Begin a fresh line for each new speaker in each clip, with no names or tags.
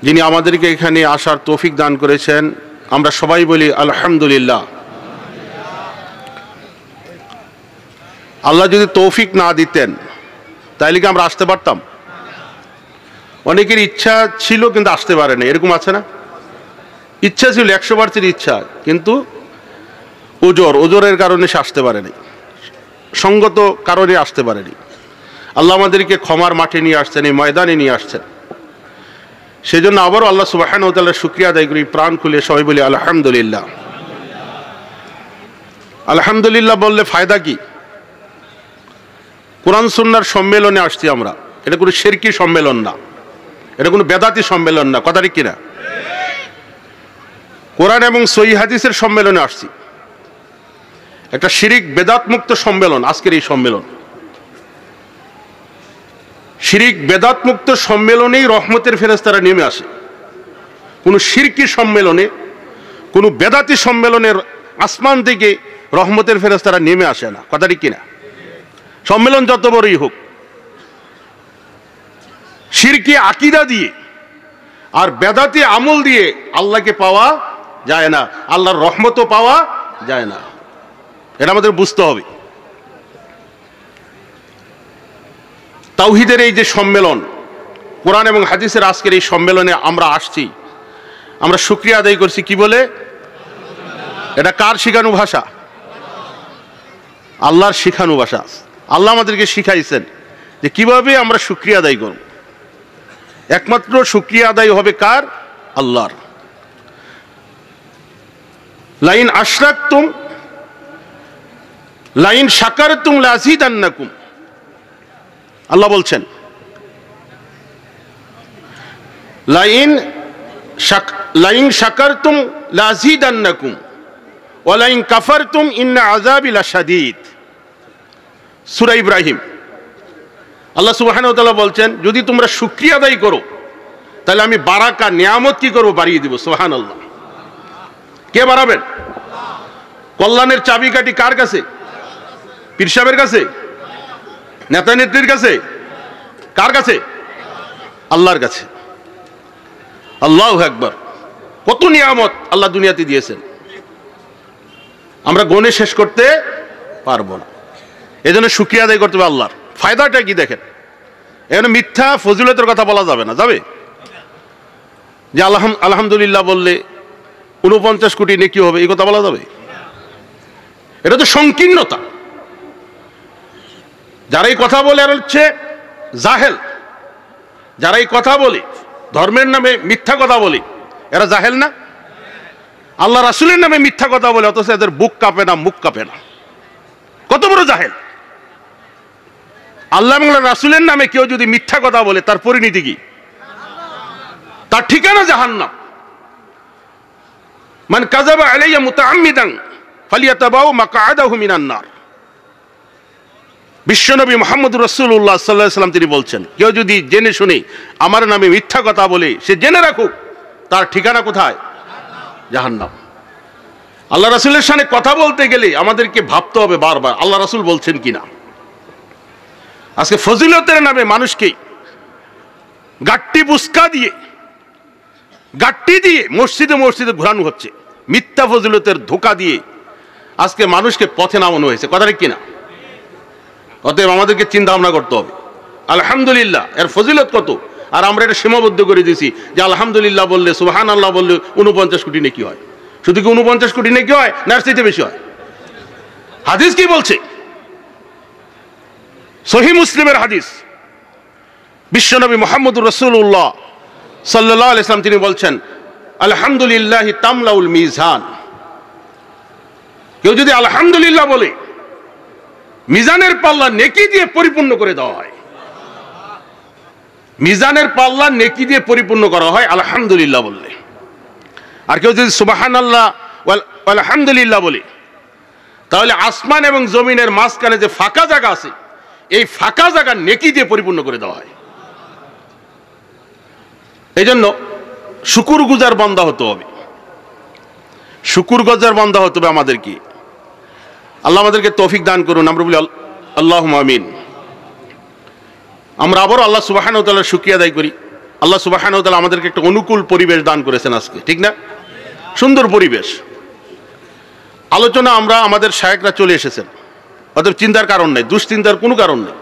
যিনি আমাদেরকে এখানে আসার তৌফিক দান করেছেন, আমরা সবাই বলি আলহামদুলিল্লাহ। আল্লাহ যদি তৌফিক না দিতেন তাইলে কি আমরা আসতে পারতাম? অনেকের ইচ্ছা ছিল কিন্তু আসতে পারে না, এরকম আছে না? ইচ্ছা ছিল 100% ইচ্ছা, কিন্তু ওজরের কারণে সে আসতে পারেনি, সঙ্গত কারণে আসতে পারেনি। আল্লাহ আমাদেরকে ক্ষমার মাঠে নিয়ে আসছেন, এই ময়দানে নিয়ে আসছেন। সেই জন্য আবারও আল্লাহ সুবহানাহু ওয়া তাআলার শুকরিয়া আদায় করি, প্রাণ খুলে সবাই বলি আলহামদুলিল্লাহ। আলহামদুলিল্লাহ বললে ফায়দা কি? কোরআন সুন্নাহর সম্মেলনে আসছি আমরা, এটা কোনো শিরকি সম্মেলন না, এটা কোনো বেদাতি সম্মেলন না, কথা ঠিক কিনা? কোরআন এবং সহিহ হাদিসের সম্মেলনে আসছি, একটা শিরিক বেদাত মুক্ত সম্মেলন আজকের এই সম্মেলন। শিরিক বেদাত মুক্ত সম্মেলনেই রহমতের ফেরেশতারা নেমে আসে। কোনো শিরকি সম্মেলনে, কোনো বেদাতি সম্মেলনের আসমান থেকে রহমতের ফেরেশতারা নেমে আসে না, কথা ঠিক কিনা? সম্মেলন যত বড়ই হোক, শিরকি আকীদা দিয়ে আর বেদাতি আমল দিয়ে আল্লাহকে পাওয়া যায় না, আল্লাহর রহমতও পাওয়া যায় না, এটা আমাদের বুঝতে হবে। তাওহীদের এই যে সম্মেলন, কোরআন এবং হাদিসের আজকের এই সম্মেলনে আমরা আসছি, আমরা শুকরিয়া আদায় করছি কি বলে? এটা কার শিখানো ভাষা? আল্লাহর শিখানো ভাষা। আল্লাহ আমাদেরকে শিখাইছেন যে কিভাবে আমরা শুকরিয়া আদায় করব। একমাত্র শুকরিয়া আদায় হবে কার? আল্লাহর। লাইন আশরাকতুম লাইন শাকারতুম লাযিদান্নাকুম, আল্লাহ বলছেন লাইন শাকারতুম লাযিদান্নাকুম ওয়া লাইন কাফারতুম ইন্না আযাবি লাশাদীদ। সূরা ইব্রাহিম। আল্লাহ সুবহানাহু ওয়া তাআলা বলছেন যদি তোমরা শুকরিয়া আদায় করো তাহলে আমি বারাকা নিয়ামত কি করব? বাড়িয়ে দিব। সুবহানাল্লাহ। কে বাড়াবেন? কল্যাণের চাবিকাঠি কার কাছে? পীর সাহেবের কাছে? নেতা নেত্রীর কাছে? কার কাছে? আল্লাহর কাছে। আল্লাহু আকবার। কত নিয়ামত আল্লাহ দুনিয়াতে দিয়েছেন, আমরা গণে শেষ করতে পারবো না। এজন্য শুকরিয়া আদায় করতে হবে আল্লাহর। ফায়দাটা কি দেখেন, এখানে মিথ্যা ফজিলতের কথা বলা যাবে না। যাবে যে আলহামদুলিল্লাহ বললে 49 কোটি নেকি হবে, এই কথা বলা যাবে? এটা তো সংকীর্ণতা। যারা এই কথা বলে আর হচ্ছে জাহেল, যারা এই কথা বলে ধর্মের নামে মিথ্যা কথা বলে, এরা জাহেল না? আল্লাহ রাসূলের নামে মিথ্যা কথা বলে অথচ এদের বুক কাঁপে না, মুখ কাঁপে না, কত বড় জাহেল। আল্লাহ এবং রাসূলের নামে কেউ যদি মিথ্যা কথা বলে তার পরিণতি কি? তার ঠিকানা জাহান্নাম। মান কাযাবা আলাইয়া মুতাআম্মিদান ফালিয়াতাবাউ মাকআদাহু মিনান নার। বিশ্বনবী মুহাম্মদুর রাসূলুল্লাহ সাল্লাল্লাহু আলাইহি ওয়াসাল্লাম তিনি বলছেন, কেউ যদি জেনে শুনে আমার নামে মিথ্যা কথা বলে সে জেনে রাখুক তার ঠিকানা কোথায়? জাহান্নাম। আল্লাহ রাসূলের সামনে কথা বলতে গেলে আমাদেরকে ভাবতে হবে বারবার আল্লাহ রাসূল বলছেন কিনা। আজকে ফজিলতের নামে মানুষকে গাট্টি বুসকা দিয়ে, গাট্টি দিয়ে মসজিদে মসজিদে ঘোরানো হচ্ছে, মিথ্যা ফজিলতের ধোঁকা দিয়ে আজকে মানুষকে পথে নামানো হয়েছে, কথা ঠিক কিনা? অতএব আমাদেরকে চিন্তা ভাবনা করতে হবে আলহামদুলিল্লাহ এর ফজিলত কত, আর আমরা এটা সীমাবদ্ধ করে দিয়েছি যে আলহামদুলিল্লাহ বললে, সুবহানাল্লাহ বললে 49 কোটি নেকি হয়। শুধু কি 49 কোটি নেকি হয়, না এর চাইতে বেশি হয়? হাদিস কি বলছে? সহিহ মুসলিমের হাদিস, বিশ্বনবী মুহাম্মদুর রাসূলুল্লাহ সাল্লাল্লাহু আলাইহি ওয়াসাল্লাম তিনি বলছেন আলহামদুলিল্লাহি তামলাউল মিজান। কেউ যদি আলহামদুলিল্লাহ বলে মিজানের পাল্লা নেকি দিয়ে পরিপূর্ণ করে দেওয়া হয়। মিজানের পাল্লা নেকি দিয়ে পরিপূর্ণ করা হয় আলহামদুলিল্লাহ বললে। আর কেউ যদি সুবহানাল্লাহ ওয়াল আলহামদুলিল্লাহ বলে তাহলে আসমান এবং জমিনের মাঝখানে যে ফাঁকা জায়গা আছে এই ফাঁকা জায়গা নেকি দিয়ে পরিপূর্ণ করে দেওয়া হয়। এই জন্য শুকুরগুজার বান্দা হতে হবে, শুকুরগুজার বান্দা হতে হবে আমাদেরকে। আল্লাহ আমাদেরকে তৌফিক দান করুন, আমরা বলি আল্লাহুম্মা আমিন। আমরা আবারও আল্লাহ সুবহানাহু ওয়া তাআলার শুকরিয়া আদায় করি। আল্লাহ সুবহানাহু ওয়া তাআলা আমাদেরকে একটা অনুকূল পরিবেশ দান করেছেন আজকে, ঠিক না? সুন্দর পরিবেশ। আলোচনা আমরা আমাদের শায়েখরা চলে এসেছেন, অতএব চিন্তার কারণ নেই, দুশ্চিন্তার কোনো কারণ নেই।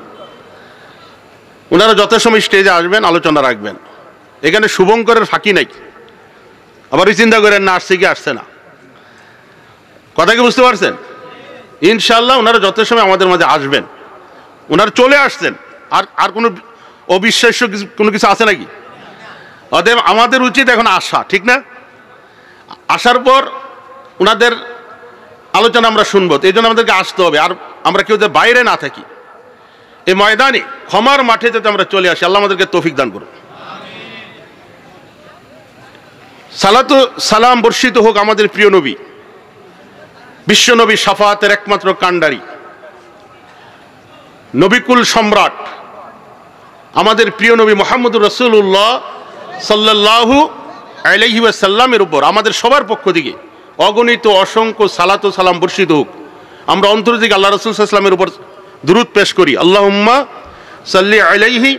ওনারা যথাসময় স্টেজে আসবেন, আলোচনা রাখবেন। এখানে শুভঙ্করের ফাঁকি নাই, আবার ওই চিন্তা করেন না আসছে কি আসছে না। কথা কি বুঝতে পারছেন? ইনশাআল্লাহ ওনারা যথাসময় আমাদের মাঝে আসবেন। ওনারা চলে আসছেন, আর কোনো অবিশ্বাস্য কোনো কিছু আছে নাকি? অতএব আমাদের উচিত এখন আসা, ঠিক না? আসার পর ওনাদের আলোচনা আমরা শুনবো, এই জন্য আমাদেরকে আসতে হবে। আর আমরা কেউ যাতে বাইরে না থাকি, এই ময়দানে ক্ষমার মাঠে যাতে আমরা চলে আসি। আল্লাহ আমাদেরকে তৌফিক দান করুন। সালাতু সালাম বর্ষিত হোক আমাদের প্রিয় নবী, বিশ্ব নবী, শাফাতের একমাত্র কাণ্ডারি, নবিকুল সম্রাট, আমাদের প্রিয় নবী মুহাম্মদুর রাসূলুল্লাহ সাল্লাল্লাহু আলাইহি ওয়াসাল্লামের উপর আমাদের সবার পক্ষ থেকে অগণিত অসংখ্য সালাত ও সালাম বর্ষিত হোক। আমরা অন্তর থেকে আল্লাহ রাসূল সাল্লাল্লাহু আলাইহি ওয়াসাল্লামের উপর দুরূদ পেশ করি, আল্লাহুম্মা সাল্লি আলাইহি,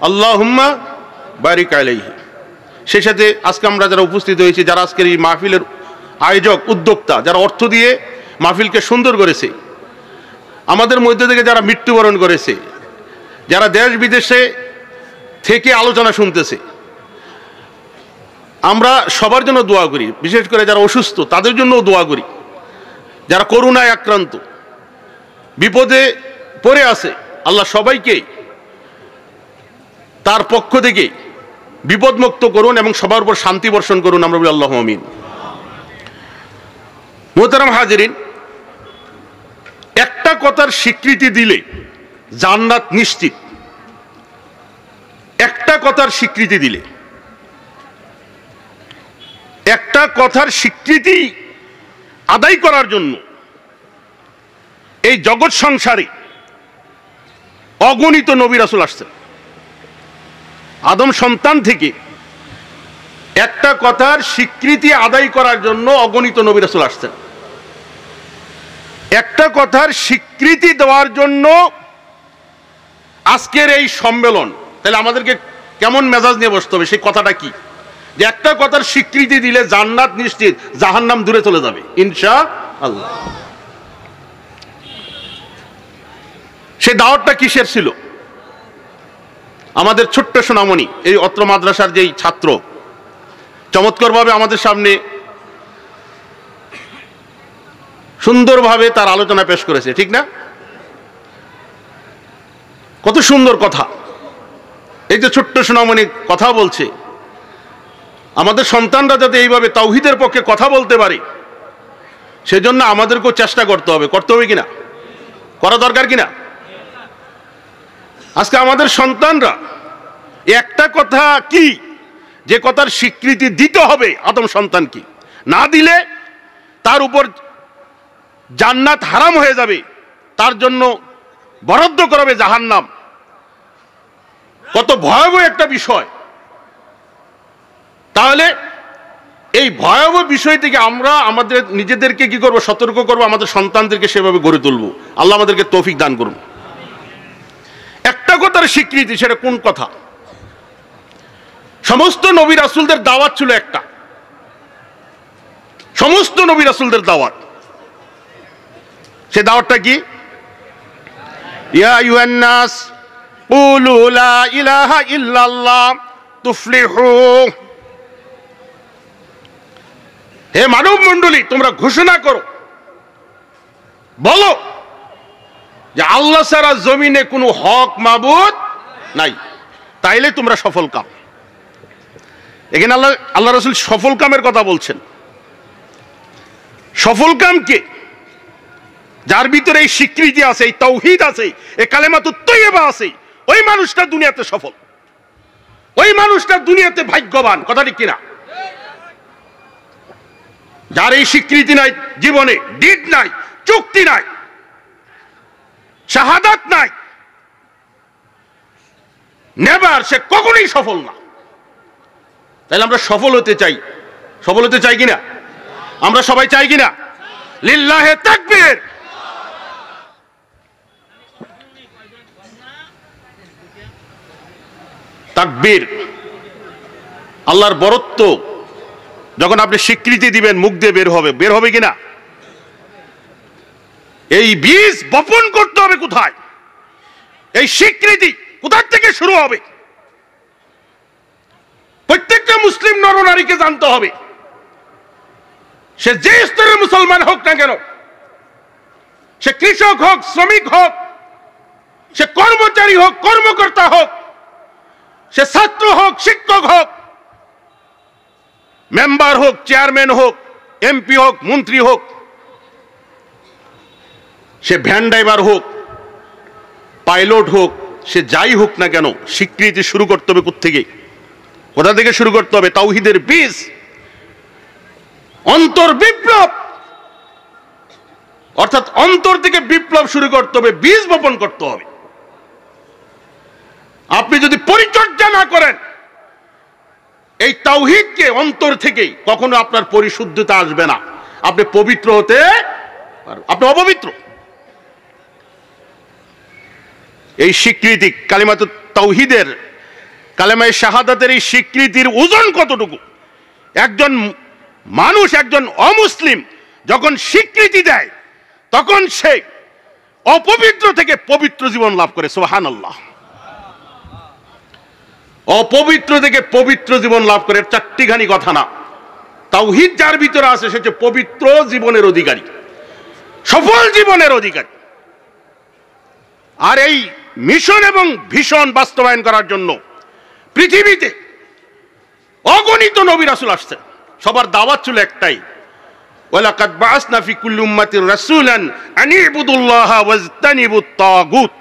আল্লাহুম্মা বারিক আলাইহি। সেই সাথে আজকে আমরা যারা উপস্থিত হয়েছি, যারা আজকের এই মাহফিলের আয়োজক, উদ্যোক্তা, যারা অর্থ দিয়ে মাহফিলকে সুন্দর করেছে, আমাদের মধ্যে থেকে যারা মৃত্যুবরণ করেছে, যারা দেশ বিদেশে থেকে আলোচনা শুনতেছে, আমরা সবার জন্য দোয়া করি। বিশেষ করে যারা অসুস্থ তাদের জন্যও দোয়া করি। যারা করোনায় আক্রান্ত, বিপদে পড়ে আছে, আল্লাহ সবাইকে তার পক্ষ থেকে বিপদমুক্ত করুন এবং সবার উপর শান্তি বর্ষণ করুন। আমরা বলি আল্লাহু আমিন। মুহতারাম হাজিরিন, একটা কথার স্বীকৃতি দিলে জান্নাত নিশ্চিত। একটা কথার স্বীকৃতি দিলে, একটা কথার স্বীকৃতি আদায় করার জন্য এই জগৎ সংসারে অগণিত নবী রাসূল আসছেন। আদম সন্তান থেকে একটা কথার স্বীকৃতি আদায় করার জন্য অগণিত নবী রাসূল আসছেন। একটা কথার স্বীকৃতি দেওয়ার জন্য আজকের এই সম্মেলন। তাহলে আমাদেরকে কেমন মেজাজ নিয়ে বসতে হবে? সেই কথাটা কি? যে একটা কথার স্বীকৃতি দিলে জান্নাত নিশ্চিত, জাহান্নাম দূরে চলে যাবে ইনশাআল্লাহ। সেই দাওয়াতটা কিসের ছিল? আমাদের ছোট্ট সোনামণি, এই অত্র মাদ্রাসার যেই ছাত্র, চমৎকারভাবে আমাদের সামনে সুন্দরভাবে তার আলোচনা পেশ করেছে, ঠিক না? কত সুন্দর কথা। এই যে ছোট্ট সোনামণি কথা বলছে, আমাদের সন্তানরা যাতে এইভাবে তাওহীদের পক্ষে কথা বলতে পারে, সেজন্য আমাদেরকেও চেষ্টা করতে হবে। করতে হবে কিনা? করা দরকার কিনা? আজকে আমাদের সন্তানরা একটা কথা কি, যে কথার স্বীকৃতি দিতে হবে আদম সন্তানকে, না দিলে তার উপর জান্নাত হারাম হয়ে যাবে, তার জন্য বরাদ্দ করাবে জাহান্নাম। কত ভয়াবহ একটা বিষয়। তাহলে এই ভয়াবহ বিষয় থেকে আমরা আমাদের নিজেদেরকে কি করব? সতর্ক করব, আমাদের সন্তানদেরকে সেভাবে গড়ে তুলব। আল্লাহ আমাদেরকে তৌফিক দান করুন। একটা কথার স্বীকৃতি, সেটা কোন কথা? সমস্ত নবী রাসূলদের দাওয়াত ছিল একটা, সমস্ত নবী রাসূলদের দাওয়াত। সে দাওয়াতটা কি? ইয়া আইয়ুহান নাস কুলু লা ইলাহা ইল্লাল্লাহ তুফলিহু। হে মানব মণ্ডলী, তোমরা ঘোষণা করো, বলো যে আল্লাহ ছাড়া জমিনে কোনো হক মাবুদ নাই, তাইলে তোমরা সফল কাম। এখানে আল্লাহ রাসূল সফল কামের কথা বলছেন। সফল কাম কে? যার ভিতরে এই স্বীকৃতি আছে, এই তাওহীদ আছে, এই কালেমাতুত তাইয়্যিবা আছে, ওই মানুষটা দুনিয়াতে সফল, ওই মানুষটা দুনিয়াতে ভাগ্যবান। কথা ঠিক কিনা? যার এই স্বীকৃতি নাই, জীবনে ডিড নাই, চুক্তি নাই, শাহাদাত নাই, নেভার, সে কখনোই সফল না। তাহলে আমরা সফল হতে চাই। সফল হতে চাই কিনা? আমরা সবাই চাই কিনা? লিল্লাহে তাকবীর। তাকবীর। আল্লাহর বরত্ব যখন আপনি স্বীকৃতি দিবেন মুখ দিয়ে বের হবে কিনা? এই বীজ বপন করতে হবে কোথায়? এই স্বীকৃতি কোথা থেকে শুরু হবে? প্রত্যেকটা মুসলিম নরনারীকে জানতে হবে, সে যে স্তরের মুসলমান হোক না কেন, সে কৃষক হোক, শ্রমিক হোক, সে কর্মচারী হোক, কর্মকর্তা হোক, সে ছাত্র হোক, শিক্ষক হোক, মেম্বার হোক, চেয়ারম্যান হোক, এমপি হোক, মন্ত্রী হোক, সে ভ্যান ড্রাইভার হোক, পাইলট হোক, সে যাই হোক না কেন, স্বীকৃতি শুরু করতে হবে কোথা থেকে শুরু করতে হবে? তাওহীদের বীজ, অন্তর বিপ্লব, অর্থাৎ অন্তর থেকে বিপ্লব শুরু করতে হবে, বীজ বপন করতে হবে। আপনি যদি পরিচর্যা না করেন এই তাওহীদকে অন্তর থেকেই, কখনো আপনার পরিশুদ্ধতা আসবে না, আপনি পবিত্র হতে পারবেন, আপনি অপবিত্র। এই স্বীকৃতি কালিমাতুত তাওহীদের, কালেমায়ে শাহাদাতের এই স্বীকৃতির ওজন কতটুকু? একজন মানুষ, একজন অমুসলিম যখন স্বীকৃতি দেয় তখন সে অপবিত্র থেকে পবিত্র জীবন লাভ করে। সুবহানাল্লাহ। অপবিত্র থেকে পবিত্র জীবন লাভ করে, চারটিখানি কথা না। তাওহীদ যার ভিতরে আছে সে হচ্ছে পবিত্র জীবনের অধিকারী, সফল জীবনের অধিকারী। আর এই মিশন এবং ভীষণ বাস্তবায়ন করার জন্য পৃথিবীতে অগণিত নবী রাসূল আসছেন, সবার দাওয়াত ছিল একটাই, ওয়ালাকাদ বাআসনা ফি কুল্লি উম্মাতির রাসূলান আন ইবুদুল্লাহা ওয়াজতানিবুত তাগুত।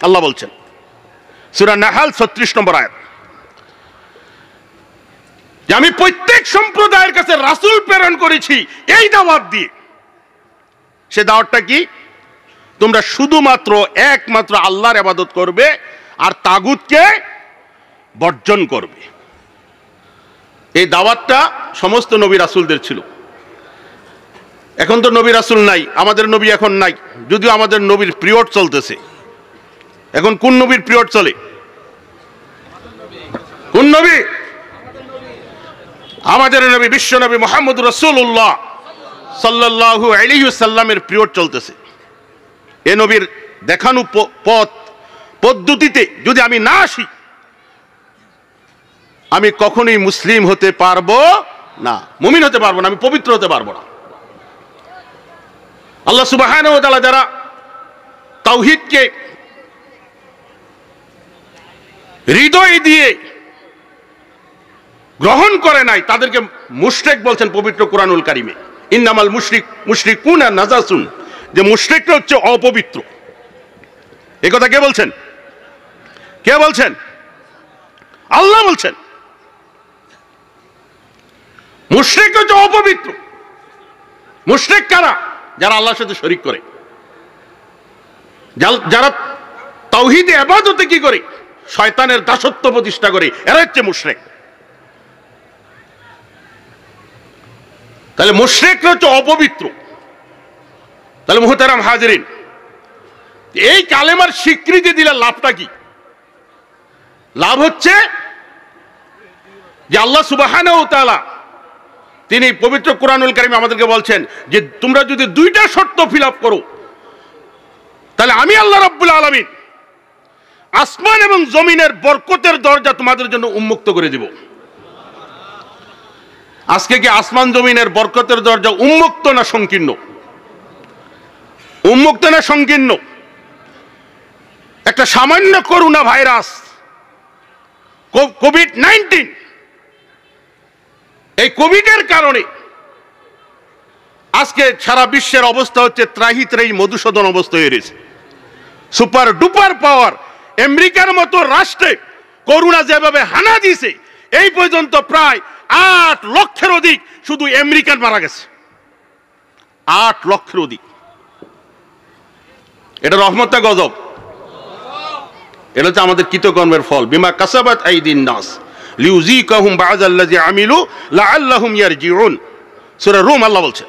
আল্লাহ বলছেন সূরা নাহল 36 নম্বর আয়াত, যে আমি প্রত্যেক সম্প্রদায়ের কাছে রাসূল প্রেরণ করেছি এই দাওয়াত দিয়ে। সে দাওয়াতটা কি? তোমরা শুধুমাত্র একমাত্র আল্লাহর ইবাদত করবে আর তাগুতকে বর্জন করবে। এই দাওয়াতটা সমস্ত নবী রাসূলদের ছিল। এখন তো নবী রাসূল নাই, আমাদের নবী এখন নাই, যদিও আমাদের নবীর পিরিয়ড চলতেছে। এখন কোন নবীর পিরিয়ড চলে? কোন নবী? আমাদের নবী বিশ্ব নবী মুহাম্মদুর রাসূলুল্লাহ সাল্লাল্লাহু আলাইহি ওয়াসাল্লামের পিরিয়ড চলতেছে। এ নবীর দেখানো পদ্ধতিতে যদি আমি না আসি, আমি কখনোই মুসলিম হতে পারবো না, মুমিন হতে পারবো না, আমি পবিত্র হতে পারবো না। আল্লাহ সুবহানাহু ওয়া তাআলা যারা তাওহীদকে হৃদয় দিয়ে গ্রহণ করে নাই তাদেরকে মুশরিক বলছেন পবিত্র কোরআনুল কারীমে। ইন্নামাল মুশরিকুনা নাজাসুন, যে মুশরিকরা হচ্ছে অপবিত্র। এই কথা কে বলছেন? কে বলছেন? আল্লাহ বলছেন মুশরিক হচ্ছে অপবিত্র। মুশরিক কারা? যারা আল্লাহর সাথে শরীক করে, যারা তাওহীদে ইবাদতে কি করে? শয়তানের দাসত্ব প্রতিষ্ঠা করে, এরা হচ্ছে মুশরিক। তাহলে মুশরিকরা হচ্ছে অপবিত্র। তাহলে মুহতারাম হাজিরিন, এই কালেমার স্বীকৃতি দিলে লাভটা কি? লাভ হচ্ছে যে আল্লাহ সুবহানাহু ওয়া তাআলা তিনি পবিত্র কোরআনুল কারীমে আমাদেরকে বলছেন যে তোমরা যদি দুইটা শর্ত ফিল আপ করো, তাহলে আমি আল্লাহ রাব্বুল আলামিন আসমান এবং জমিনের বরকতের দরজা তোমাদের জন্য উন্মুক্ত করে দিব। আজকে কি আসমান জমিনের বরকতের দরজা উন্মুক্ত না সংকীর্ণ? উন্মুক্ত না সংকীর্ণ? একটা সামান্য করোনা ভাইরাস কোভিড-19, এই কোভিডের কারণে আজকে সারা বিশ্বের অবস্থা হচ্ছে ত্রাহি ত্রাহি মধুসূদন অবস্থা হয়ে রয়েছে। সুপার ডুপার পাওয়ার আমেরিকার মতো রাষ্ট্রে করোনা যেভাবে হানা দিয়েছে, এই পর্যন্ত প্রায় 8 লক্ষের অধিক শুধু আমেরিকান মারা গেছে। 8 লক্ষের অধিক। এটা রহমত না গজব? এটা হচ্ছে আমাদের কৃতকর্মের ফল। বিমা কাসাবাত আইদিন নাস লিউযিকাহুম বা'দাল্লাযী আমিলু লাআল্লাহুম ইয়ারজিউন। সূরা রুম আল্লাহ বলছেন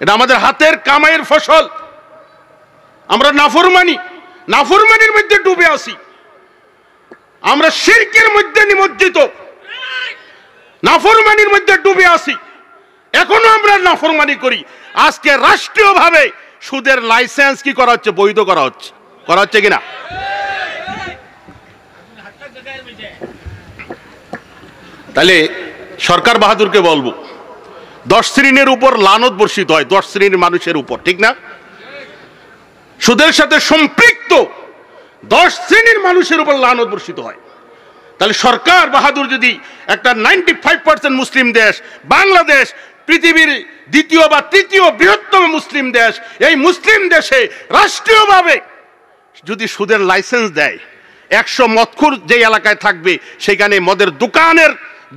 এটা আমাদের হাতের কামাইয়ের ফসল। আমরা নাফরমানির মধ্যে ডুবে আছি, আমরা শিরকের মধ্যে নিমজ্জিত, নাফরমানির মধ্যে ডুবে আছি, এখনো আমরা নাফরমানি করি। আজকে রাষ্ট্রীয়ভাবে সুদের লাইসেন্স কি করা হচ্ছে? বৈধ করা হচ্ছে কিনা? তাহলে সরকার বাহাদুরকে বলবো, 10 শ্রেণীর উপর লানত বর্ষিত হয়, 10 শ্রেণীর মানুষের উপর, ঠিক না? সুদের সাথে সম্পৃক্ত 10 শ্রেণীর মানুষের উপর লানত বর্ষিত হয়। তাহলে সরকার বাহাদুর যদি একটা 95% মুসলিম দেশ বাংলাদেশ, পৃথিবীর দ্বিতীয় বা তৃতীয় বৃহত্তম মুসলিম দেশ, এই মুসলিম দেশে রাষ্ট্রীয়ভাবে যদি সুদের লাইসেন্স দেয়, 100 মদখোর যে এলাকায় থাকবে সেখানে মদের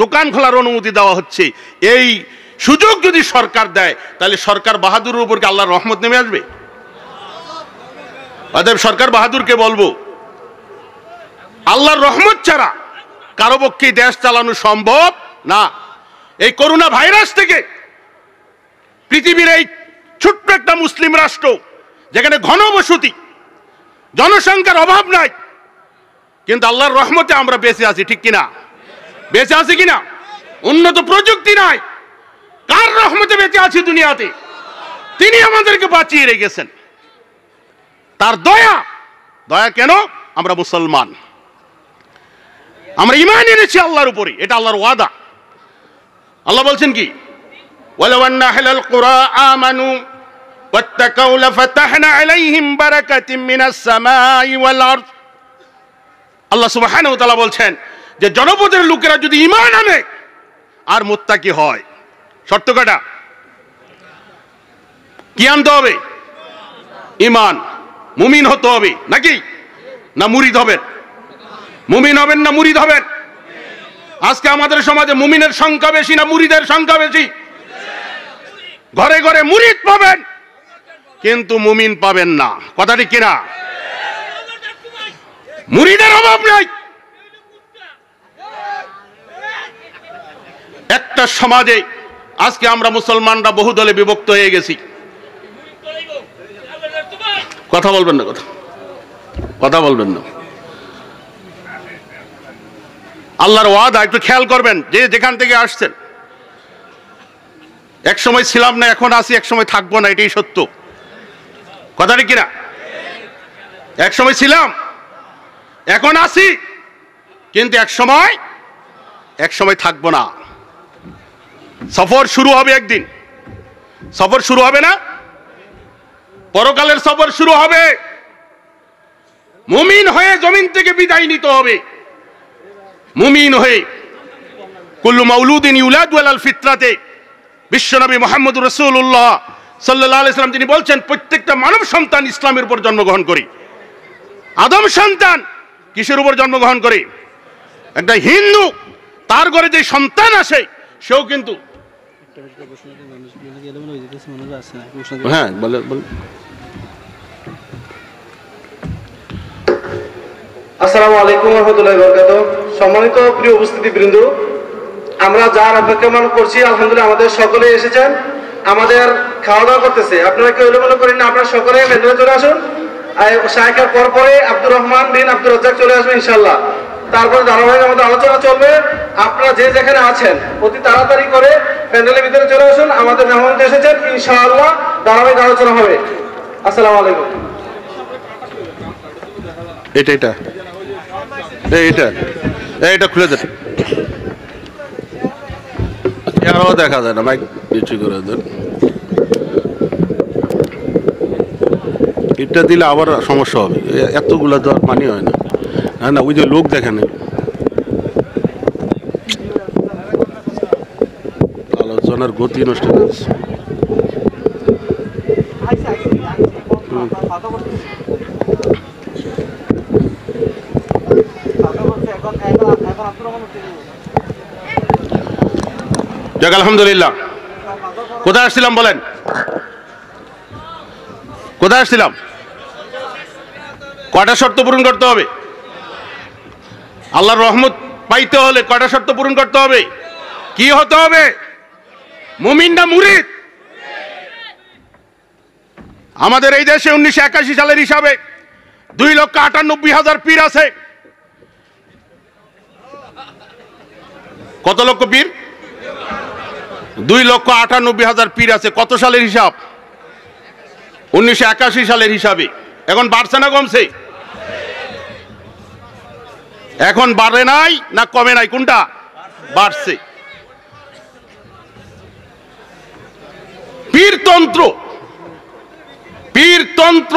দোকান খোলার অনুমতি দেওয়া হচ্ছে, এই সুযোগ যদি সরকার দেয়, তাহলে সরকার বাহাদুরের উপর কি আল্লাহর রহমত নেমে আসবে? অতএব সরকার বাহাদুরকে বলবো, আল্লাহর রহমত ছাড়া কারো পক্ষে দেশ চালানো সম্ভব না। এই করোনা ভাইরাস থেকে পৃথিবীর এই ছোট্ট একটা মুসলিম রাষ্ট্র, যেখানে ঘনবসতি, জনসংখ্যার অভাব নাই, কিন্তু আল্লাহর রহমতে আমরা বেঁচে আছি, ঠিক কিনা? বেঁচে আছি কিনা? উন্নত প্রযুক্তি নাই, কার রহমতে বেঁচে আছি দুনিয়াতে? তিনি আমাদেরকে বাঁচিয়ে রেখেছেন, তার দয়া কেন? আমরা মুসলমান, আমরা ঈমান এনেছি আল্লাহর উপরে, এটা আল্লাহর ওয়াদা। আল্লাহ বলছেন কি? ওয়ালাউ আন্না আহলাল কুরা আমানু ওয়াত্তাকাউ লাফাতাহনা আলাইহিম বারাকাতিম মিনাস সামাই ওয়াল আরদ। আল্লাহ সুবহানাহু ওয়া তাআলা বলছেন যে জনপদের লোকেরা যদি ঈমান আনে আর মুত্তাকি হয়, শর্ত কটা? কি আনতে হবে? ঈমান, মুমিন হতে হবে, নাকি না মুরিদ হবেন? মুমিন হবেন না মুরিদ হবেন? আজকে আমাদের সমাজে মুমিনের সংখ্যা বেশি না মুরিদের সংখ্যা বেশি? ঘরে ঘরে মুরিদ পাবেন কিন্তু মুমিন পাবেন না, কথা ঠিক কিনা? মুরিদের অভাব নাই। একটা সমাজে আজকে আমরা মুসলমানরা বহু দলে বিভক্ত হয়ে গেছি। কথা বলবেন না, কথা বলবেন না। আল্লাহর ওয়াদা একটু খেয়াল করবেন, যে যেখান থেকে আসছেন। এক সময় ছিলাম না, এখন আছি, এক সময় থাকবো না, এটাই সত্য, কথা ঠিক কিনা? এক সময় ছিলাম, এখন আছি, কিন্তু এক সময় থাকবো না। সফর শুরু হবে একদিন, সফর শুরু হবে না? পরকালের সফর শুরু হবে। মুমিন হয়ে জমিন থেকে বিদায় নিতে হবে। মুমিন হয়ে কুল্লু মাউলুদিন ইউলাদু আলাল ফিতরাতে, বিশ্বনবী মুহাম্মদুর রাসূলুল্লাহ সাল্লাল্লাহু আলাইহি ওয়াসাল্লাম তিনি বলছেন, প্রত্যেকটা মানব সন্তান ইসলামের উপর জন্মগ্রহণ করে। আদম সন্তান কিসের উপর জন্মগ্রহণ করে? একটা হিন্দু, তার ঘরে যে সন্তান আসে সেও কিন্তু হ্যাঁ বলে।
আসসালামু আলাইকুম ওয়া রাহমাতুল্লাহি ওয়া বারাকাতুহু। সম্মানিত প্রিয় উপস্থিতিবৃন্দ, আমরা যার অপেক্ষমান করছি, আলহামদুলিল্লাহ আমাদের সকলে এসেছেন, আমাদের খাওয়া দাওয়া করতেছে। আপনারা কেউ এলোমেলো করেন না, আপনারা সকলে মেন্ডলে চলে আসুন। শায়েখের পরে আব্দুর রহমান বিন আব্দুর রাজ্জাক চলে আসবে ইনশাআল্লাহ। তারপরে ধারাবাহিক আমাদের আলোচনা চলবে। আপনারা যে যেখানে আছেন অতি তাড়াতাড়ি করে প্যান্ডেলের ভিতরে চলে আসুন। আমাদের মেহমান এসেছেন, ইনশাআল্লাহ ধারাবাহিক আলোচনা হবে। আসসালামু আলাইকুম।
এটা খুলে দেন, আরো দেখা যায় না, মাইক নিচু করে দেন। এটা দিলে আবার সমস্যা হবে, এতগুলা তো আর পানি হয় না। না ওই যে লোক দেখেন, আলোচনার গতি নষ্ট হয়েছে। যাক আলহামদুলিল্লাহ। কোথায় আসছিলাম বলেন? কোথায় আসছিলাম? কয়টা শর্ত পূরণ করতে হবে? আল্লাহর রহমত পাইতে হলে কয়টা শর্ত পূরণ করতে হবে? কি হতে হবে? মুমিন না মুরিদ? আমাদের এই দেশে 1981 সালের হিসাবে 2,98,000 পীর আছে। কত লক্ষ পীর? 2,98,000 পীর আছে। কত সালের হিসাব? 1981 সালের হিসাবে। এখন বাড়ছে না কমছে? এখন বাড়ে নাই না কমে নাই? কোনটা বাড়ছে? পীরতন্ত্র, পীরতন্ত্র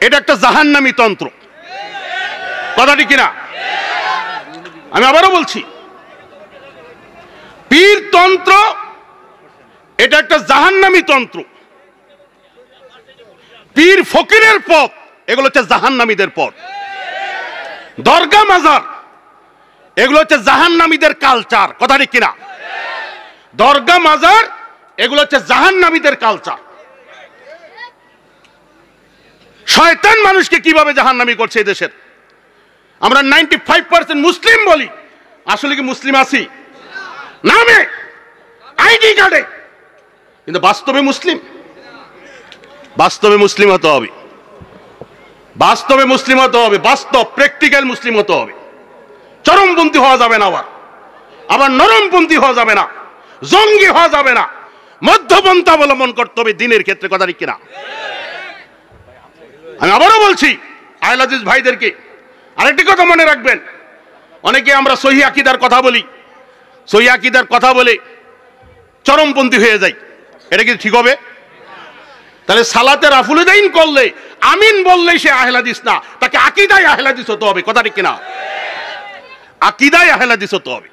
এটা একটা জাহান্নামী তন্ত্র, কথাটি কিনা? আমি আবারও বলছি, পীরতন্ত্র এটা একটা জাহান্নামী তন্ত্র। পীর ফকিরের পথ এগুলো হচ্ছে জাহান্নামীদের পথ। দরগা মাজার এগুলো হচ্ছে জাহান্নামীদের কালচার, কথাটি কিনা? দরগা মাজার এগুলো হচ্ছে জাহান্নামীদের কালচার। শয়তান মানুষকে কিভাবে জাহান্নামী করছে এই দেশের। আমরা 95% মুসলিম বলি, আসলে কি মুসলিম আছি? নামে, আইডি কার্ডে, কিন্তু বাস্তবে মুসলিম। বাস্তবে মুসলিম হতে হবে, বাস্তবে মুসলিম হতে হবে, বাস্তব প্র্যাকটিক্যাল মুসলিম হতে হবে। চরমপন্থী হওয়া যাবে না, আবার নরমপন্থী হওয়া যাবে না, জঙ্গি হওয়া যাবে না, মধ্যপন্থা অবলম্বন করতে হবে দিনের ক্ষেত্রে, কথা ঠিক কিনা? আমি আবারও বলছি আহলে হাদিস ভাইদেরকে আরেকটি কথা মনে রাখবেন। অনেকে আমরা সহিহ আকীদার কথা বলি, সহিহ আকীদার কথা বলে চরমপন্থী হয়ে যাই, এটা কি ঠিক হবে? তাহলে সালাতে রাফুলুদাইন করলে আমিন বললেই সে আহলে হাদিস না, তাকে আকীদায় আহলে হাদিস হতে হবে, কথা ঠিক কিনা? আকীদায় আহলে হাদিস হতে হবে।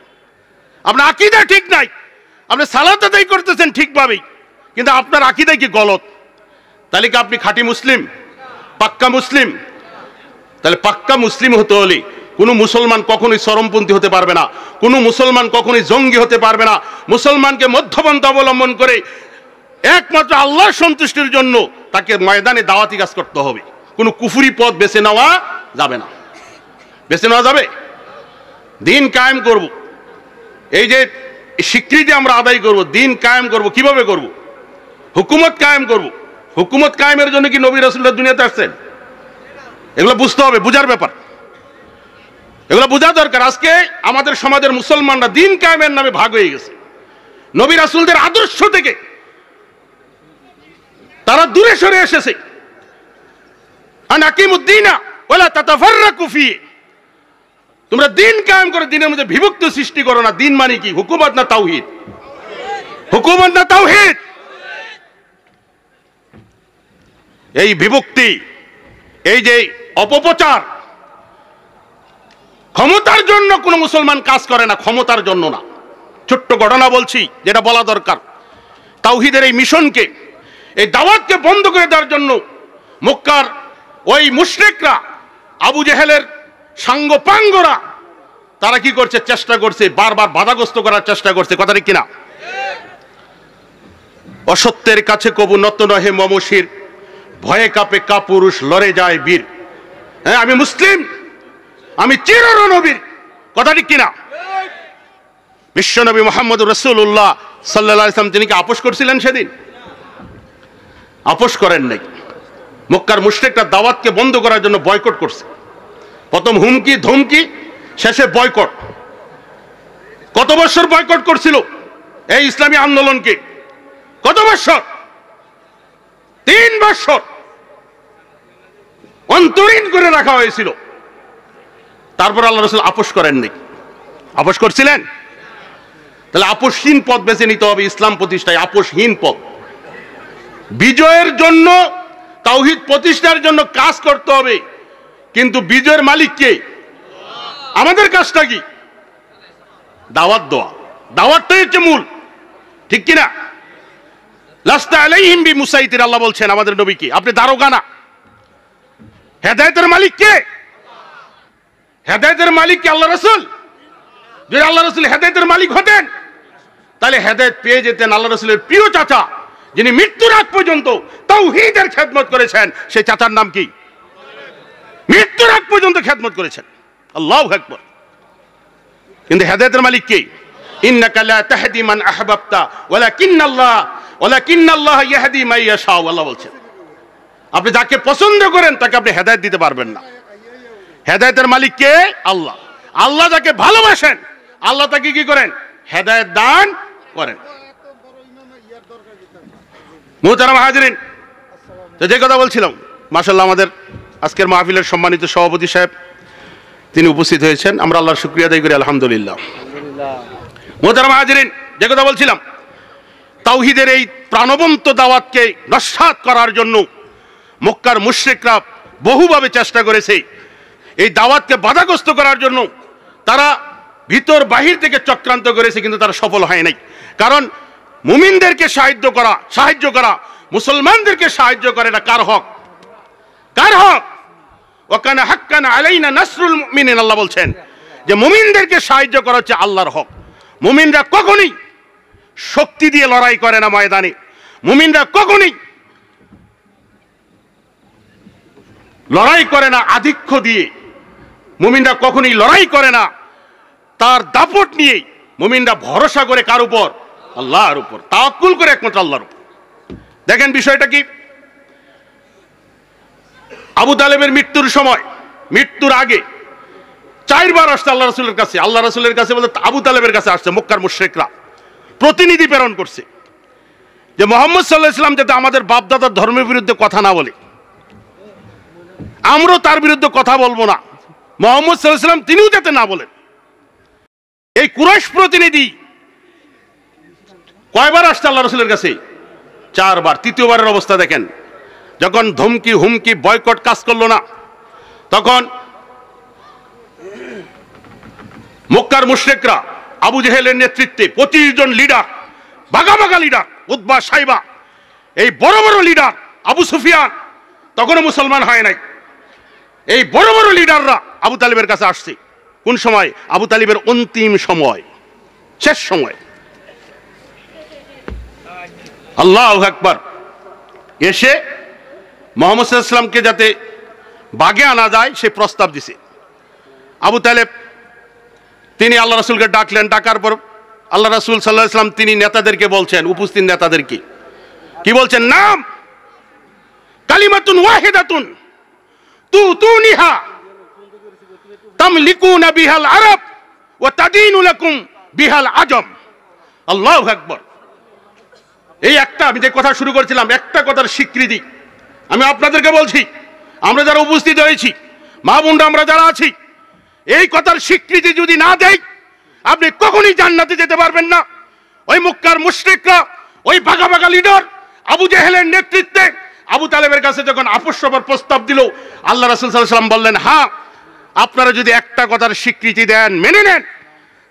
আপনার আকীদা ঠিক নাই, আপনি সালাত আদায় করতেছেন ঠিকভাবেই, কিন্তু আপনার আকীদা কি গলত, তাহলে কি আপনি খাঁটি মুসলিম, পাক্কা মুসলিম? তাহলে পাক্কা মুসলিম হতে হলে কোনো মুসলমান কখনোই চরমপন্থী হতে পারবে না, কোনো মুসলমান কখনোই জঙ্গি হতে পারবে না। মুসলমানকে মধ্যপন্থা অবলম্বন করে একমাত্র আল্লাহর সন্তুষ্টির জন্য তাকে ময়দানে দাওয়াতি কাজ করতে হবে। কোনো কুফরি পথ বেছে নেওয়া যাবে না। বেছে নেওয়া যাবে? দিন কায়েম করব, এই যে স্বীকৃতি আমরা আদায় করব, দিন কায়েম করব, কিভাবে করব? হুকুমত কায়েম করব। হুকুমত কায়েমের জন্য কি নবী রাসূলুল্লাহ দুনিয়াতে আসছেন? এগুলো বুঝতে হবে, বুঝার ব্যাপার, এগুলো বোঝা দরকার। আজকে আমাদের সমাজের মুসলমানরা দিন কায়েমের নামে ভাগ হয়ে গেছে। নবী রাসূলদের আদর্শ থেকে তারা দূরে সরে এসেছে। আনাকিমুদ্দিনা ওয়ালা তাতাফাররাকু ফিহি, তোমরা দিন কায়েম করে দিনের মধ্যে বিভক্তি সৃষ্টি করো না। দিন মানে কি? হুকুমত না তাওহীদ? হুকুমত না তাওহীদ? এই বিভক্তি, এই যে অপপ্রচার, ক্ষমতার জন্য কোন মুসলমান কাজ করে না, ক্ষমতার জন্য না। ছোট্ট ঘটনা বলছি যেটা বলা দরকার। তাওহীদের এই মিশনকে, এই দাওয়াতকে বন্ধ করে দেওয়ার জন্য মক্কার ওই মুশরিকরা, আবু জেহেলের সাঙ্গপাঙ্গরা, তারা কি করছে? চেষ্টা করছে, বারবার বাধাগ্রস্ত করার চেষ্টা করছে, কথা ঠিক কিনা? অসত্যের কাছে কবু নত নহে মমশির, ভয়ে কাঁপে কাপুরুষ লড়ে যায় বীর। হ্যাঁ, আমি মুসলিম, আমি চির নবীর, কথা ঠিক কিনা? বিশ্বনবী মুহাম্মদুর রাসূলুল্লাহ সাল্লাল্লাহু আলাইহি ওয়াসাল্লাম তিনি কি আপোষ করছিলেন? সেদিন আপোষ করেন নাই। মক্কার মুশরিকরা দাওয়াতকে বন্ধ করার জন্য বয়কট করছে। প্রথম হুমকি ধমকি, শেষে বয়কট। কত বছর বয়কট করছিল এই ইসলামী আন্দোলনকে? কত বছর? 3 বছর অন্তরীণ করে রাখা হয়েছিল। তারপর আল্লাহ রাসূল আপোষ করেন নাই। আপোষ করছিলেন? তাহলে আপোষহীন পথ বেছে নিতে হবে ইসলাম প্রতিষ্ঠায়, আপোষহীন পথ। বিজয়ের জন্য, তাওহীদ প্রতিষ্ঠার জন্য কাজ করতে হবে, কিন্তু বিজয়ের মালিক কে? আমাদের কাজটা কি? দাওয়াত দেওয়া। দাওয়াতটাই হচ্ছে মূল, ঠিক কিনা? লাস্তা আলাইহিম বিমুসাইতির, আল্লাহ বলছেন আমাদের নবীকে, আপনি দারোগা না। হেদায়েতের মালিক কে? হেদায়েতের মালিক কি আল্লাহ রাসূল? যদি আল্লাহ রাসূল হেদায়েতের মালিক হতেন তাহলে হেদায়েত পেয়ে যেতেন আল্লাহ রাসূলের প্রিয় চাচা, যিনি মৃত্যুর আগ পর্যন্ত তাওহীদের খেদমত করেছেন। সেই চাচার নাম কি? মৃত্যুর আগ পর্যন্ত খেদমত করেছেন। আল্লাহু আকবার। কিন্তু হেদায়েতের মালিক কে? ইন্নাকা লা তাহদি মান আহবাবতা ওয়ালাকিন্নাল্লাহ ইয়াহদি মান ইয়াশা, আল্লাহ বলছেন আপনি যাকে পছন্দ করেন তাকে আপনি হেদায়েত দিতে পারবেন না। হেদায়েতের মালিক কে? আল্লাহ। আল্লাহ যাকে ভালোবাসেন আল্লাহ তাকে কি করেন? হেদায়েত দান করেন। মুহতারাম হাজিরিন, তো যে কথা বলছিলাম, মাশাআল্লাহ আমাদের আজকের মাহফিলের সম্মানিত সভাপতি সাহেব তিনি উপস্থিত হয়েছেন, আমরা আল্লাহর শুকরিয়া আদায় করি আলহামদুলিল্লাহ। মুহতারাম হাজিরিন, যে কথা বলছিলাম, তাওহীদের এই প্রাণবন্ত দাওয়াতকে নস্যাৎ করার জন্য মক্কার মুশরিকরা বহুভাবে চেষ্টা করেছে। এই দাওয়াতকে বাধাগ্রস্ত করার জন্য তারা ভিতর বাহির থেকে চক্রান্ত করেছে, কিন্তু তারা সফল হয় নাই। কারণ মুমিনদেরকে সাহায্য করা মুসলমানদেরকে সাহায্য করে না কার হক? কার হক? ওয়াকানা হাক্কান আলাইনা নাসরুল মুমিনিন, আল্লাহ বলছেন যে মুমিনদেরকে সাহায্য করা হচ্ছে আল্লাহর হক। মুমিনরা কখনোই শক্তি দিয়ে লড়াই করে না ময়দানে, মুমিনরা কখনোই লড়াই করে না আধিক্য দিয়ে, মুমিনরা কখনোই লড়াই করে না তার দাপট নিয়ে। মুমিনরা ভরসা করে কার উপর? আল্লাহর উপর, তাওয়াক্কুল করে একমাত্র আল্লাহর উপর। দেখেন বিষয়টা কি, আবু তালেবের মৃত্যুর সময়, মৃত্যুর আগে 4 বার আসছে আল্লাহ রাসূলের কাছে। আল্লাহ রাসূলের কাছে বলতে আবু তালেবের কাছে আসছে মক্কার মুশরিকরা, প্রতিনিধি প্রেরণ করছে যে মুহাম্মদ সাল্লাল্লাহু আলাইহি ওয়াসাল্লাম যাতে আমাদের বাপ দাদার ধর্মের বিরুদ্ধে কথা না বলে, আমরাও তার বিরুদ্ধে কথা বলবো না, মুহাম্মদ সাল্লাল্লাহু আলাইহি ওয়াসাল্লাম তিনিও যাতে না বলেন। এই কুরাইশ প্রতিনিধি কয়বার আসছে আল্লাহ রাসূলের কাছে? 4 বার। তৃতীয়বারের অবস্থা দেখেন, যখন ধমকি হুমকি বয়কট কাজ করলো না, তখন মক্কার মুশরিকরা আবু জেহেলের নেতৃত্বে 25 জন লিডার, বাঘা বাঘা লিডার, উতবা সাইবা, এই বড় বড় লিডার, আবু সুফিয়ান তখনও মুসলমান হয় নাই, এই বড় বড় লিডাররা আবু তালিবের কাছে আসছে। কোন সময়? আবু তালিবের অন্তিম সময়, শেষ সময়। আল্লাহু আকবার। এসে মুহাম্মদ সাল্লাল্লাহু আলাইহি ওয়াসাল্লামকে যাতে বাগে আনা যায় সে প্রস্তাব দিছে। আবু তালেব তিনি আল্লাহ রাসূলকে ডাকলেন, ডাকার পর আল্লাহ রাসূল সাল্লাল্লাহু আলাইহি ওয়াসাল্লাম তিনি নেতাদেরকে বলছেন, উপস্থিত নেতাদেরকে কি বলছেন? নাম কালিমাতুন ওয়াহিদাতুন তুতুনিহা তামলিকুনা বিহাল আরব ওয়া তাদিনু লাকুম বিহাল আজম। আল্লাহু আকবার। এই একটা, আমি যে কথা শুরু করেছিলাম, একটা কথার স্বীকৃতি আমি আপনাদেরকে বলছি, আমরা যারা উপস্থিত হয়েছি, মা বোনরা আমরা যারা আছি, এই কথার স্বীকৃতি যদি না দেই আপনি কখনোই জান্নাতে যেতে পারবেন না। ওই মক্কার মুশরিকরা, ওই ভাগা ভাগা লিডার আবু জেহেলের নেতৃত্বে আবু তালেবের কাছে যখন আপোষ সভার প্রস্তাব দিল, আল্লাহ রাসূল সাল্লাল্লাহু আলাইহি ওয়াসাল্লাম বললেন, হ্যাঁ আপনারা যদি একটা কথার স্বীকৃতি দেন, মেনে নেন,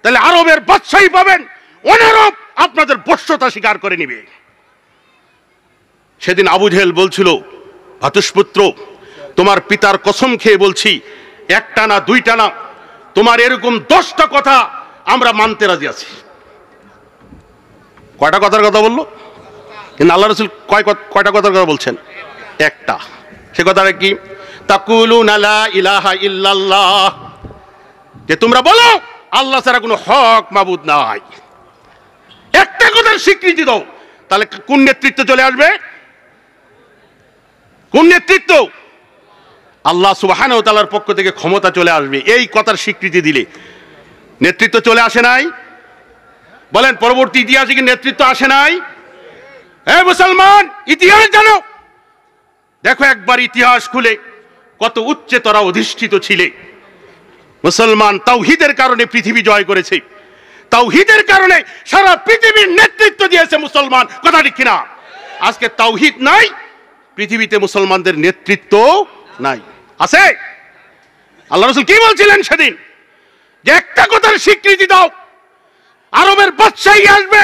তাহলে আরবের বাদশাহী পাবেন, অনারব আপনাদের বশ্যতা স্বীকার করে নিবে। সেদিন আবু জেহেল বলছিল, ভাতুষপুত্র তোমার পিতার কসম খেয়ে বলছি, একটা না দুইটা না, তোমার এরকম 10টা কথা আমরা মানতে রাজি আছি। কয়টা কথার কথা বললো? কিন্তু আল্লাহ রাসূল কয়টা কথার কথা বলছেন? একটা। সে কথাটা কি? তাকুলুনা লা ইলাহা ইল্লাল্লাহ, যে তোমরা বলো আল্লাহ ছাড়া কোনো হক মাবুদ নাই। একটা কথার স্বীকৃতি দাও, তাহলে কোন নেতৃত্ব চলে আসবে? কোন নেতৃত্ব? আল্লাহ সুবহানাহু ওয়া তাআলার পক্ষ থেকে ক্ষমতা চলে আসবে। এই কথার স্বীকৃতি দিলে নেতৃত্ব চলে আসে নাই? বলেন পরবর্তী ইতিহাসে কি নেতৃত্ব আসে নাই? হ্যাঁ মুসলমান, ইতিহাস জানো, দেখো একবার ইতিহাস খুলে কত উচ্চতরা অধিষ্ঠিত ছিলে। মুসলমান তাওহীদের কারণে পৃথিবী জয় করেছে, তাওহীদের কারণে সারা পৃথিবীর নেতৃত্ব দিয়েছে মুসলমান। কথা ঠিক কিনা? আজকে তাওহীদ নাই, পৃথিবীতে মুসলমানদের নেতৃত্ব নাই। আছে? আল্লাহ রাসূল কি বলছিলেন সেদিন? যে একটা কথার স্বীকৃতি দাও, আরবের বাদশাহী আসবে,